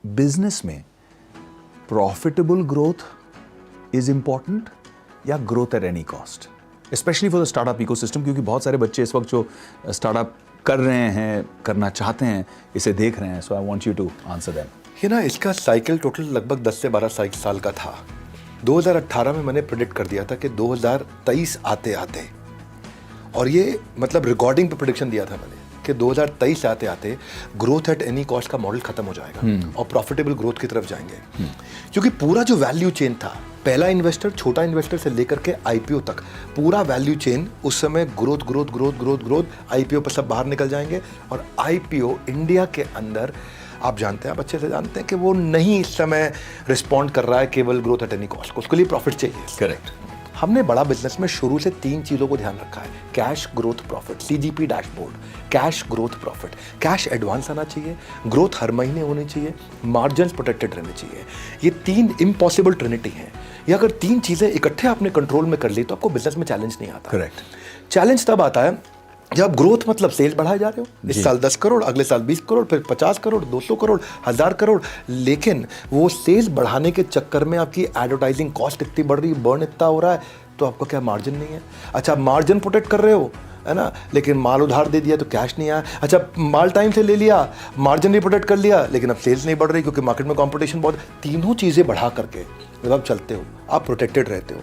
Business में profitable growth is important या growth at any cost, specially for the startup ecosystem, क्योंकि बहुत सारे बच्चे इस वक्त जो स्टार्टअप कर रहे हैं, करना चाहते हैं, इसे देख रहे हैं. So I want you to answer them. ये ना, इसका साइकिल टोटल लगभग 10 से 12 साल का था. 2018 में मैंने प्रेडिक्ट कर दिया था कि 2023 आते आते, और ये मतलब रिकॉर्डिंग पे प्रेडिक्शन दिया था मैंने कि 2023 आते आते ग्रोथ एट एनी कॉस्ट का मॉडल खत्म हो जाएगा और प्रॉफिटेबल ग्रोथ की तरफ जाएंगे. क्योंकि पूरा जो वैल्यू चेन था, पहला इन्वेस्टर, छोटा इन्वेस्टर से लेकर के आईपीओ तक, पूरा वैल्यू चेन उस समय ग्रोथ आईपीओ पर सब बाहर निकल जाएंगे. और आईपीओ इंडिया के अंदर आप जानते हैं, आप अच्छे से जानते हैं कि वो नहीं इस समय रिस्पॉन्ड कर रहा है केवल ग्रोथ एट एनी कॉस्ट को, उसके लिए प्रॉफिट चाहिए. करेक्ट. हमने बड़ा बिजनेस में शुरू से 3 चीज़ों को ध्यान रखा है: cash, growth, profit. CGP dashboard, cash, growth, profit. Cash advance आना चाहिए, ग्रोथ हर महीने होनी चाहिए, मार्जिन्स प्रोटेक्टेड रहने चाहिए. ये 3 इम्पॉसिबल ट्रिनिटी हैं. ये अगर 3 चीज़ें इकट्ठे आपने कंट्रोल में कर ली तो आपको बिजनेस में चैलेंज नहीं आता. करेक्ट. चैलेंज तब आता है जब ग्रोथ मतलब सेल्स बढ़ाए जा रहे हो. इस साल 10 करोड़, अगले साल 20 करोड़, फिर 50 करोड़, 200 करोड़, 1000 करोड़. लेकिन वो सेल्स बढ़ाने के चक्कर में आपकी एडवर्टाइजिंग कॉस्ट इतनी बढ़ रही है, बर्न इतना हो रहा है, तो आपका क्या मार्जिन नहीं है. अच्छा, मार्जिन प्रोटेक्ट कर रहे हो, है ना, लेकिन माल उधार दे दिया तो कैश नहीं आया. अच्छा, माल टाइम से ले लिया, मार्जिन भी प्रोटेक्ट कर लिया, लेकिन अब सेल्स नहीं बढ़ रही क्योंकि मार्केट में कंपटीशन बहुत. तीनों चीज़ें बढ़ा करके जब आप चलते हो, आप प्रोटेक्टेड रहते हो.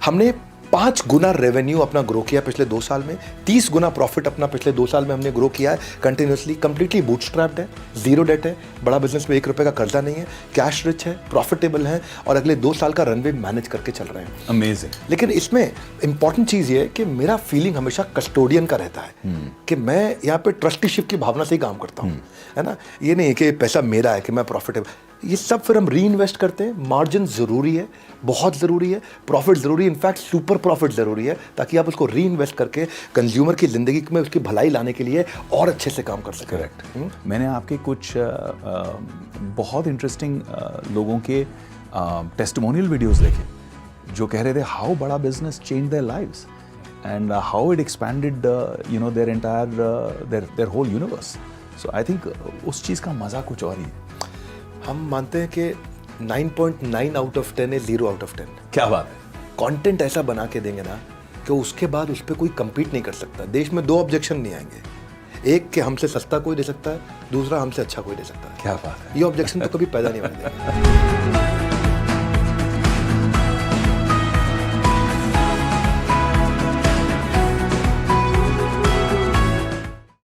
हमने 5 गुना रेवेन्यू अपना ग्रो किया पिछले 2 साल में, 30 गुना प्रॉफिट अपना पिछले 2 साल में हमने ग्रो किया है कंटिन्यूसली. कंप्लीटली बूटस्ट्रैप्ड है, जीरो डेट है, बड़ा बिजनेस में 1 रुपये का कर्जा नहीं है, कैश रिच है, प्रॉफिटेबल है, और अगले 2 साल का रनवे मैनेज करके चल रहे हैं. अमेजिंग. लेकिन इसमें इंपॉर्टेंट चीज़ ये है कि मेरा फीलिंग हमेशा कस्टोडियन का रहता है कि मैं यहाँ पे ट्रस्टीशिप की भावना से ही काम करता हूँ, है ना. ये नहीं कि पैसा मेरा है कि मैं प्रॉफिटेबल. ये सब फिर हम री इन्वेस्ट करते हैं. मार्जिन ज़रूरी है, बहुत ज़रूरी है. प्रॉफिट ज़रूरी है, इनफैक्ट सुपर प्रॉफिट ज़रूरी है, ताकि आप उसको री इन्वेस्ट करके कंज्यूमर की ज़िंदगी में उसकी भलाई लाने के लिए और अच्छे से काम कर सकें. करेक्ट. मैंने आपके कुछ बहुत इंटरेस्टिंग लोगों के टेस्टिमोनियल वीडियोस देखे जो कह रहे थे हाउ बड़ा business change their lives and how it expanded their entire their whole universe. So I think उस चीज़ का मज़ा कुछ और ही है. हम मानते हैं कि 9.9 आउट ऑफ 10 है, 0 आउट ऑफ 10. क्या बात है. कंटेंट ऐसा बना के देंगे ना कि उसके बाद उस पर कोई compete नहीं कर सकता. देश में 2 ऑब्जेक्शन नहीं आएंगे. एक कि हमसे सस्ता कोई दे सकता है, दूसरा हमसे अच्छा कोई दे सकता है. क्या बात है. ये ऑब्जेक्शन तो कभी पैदा नहीं होने देंगे.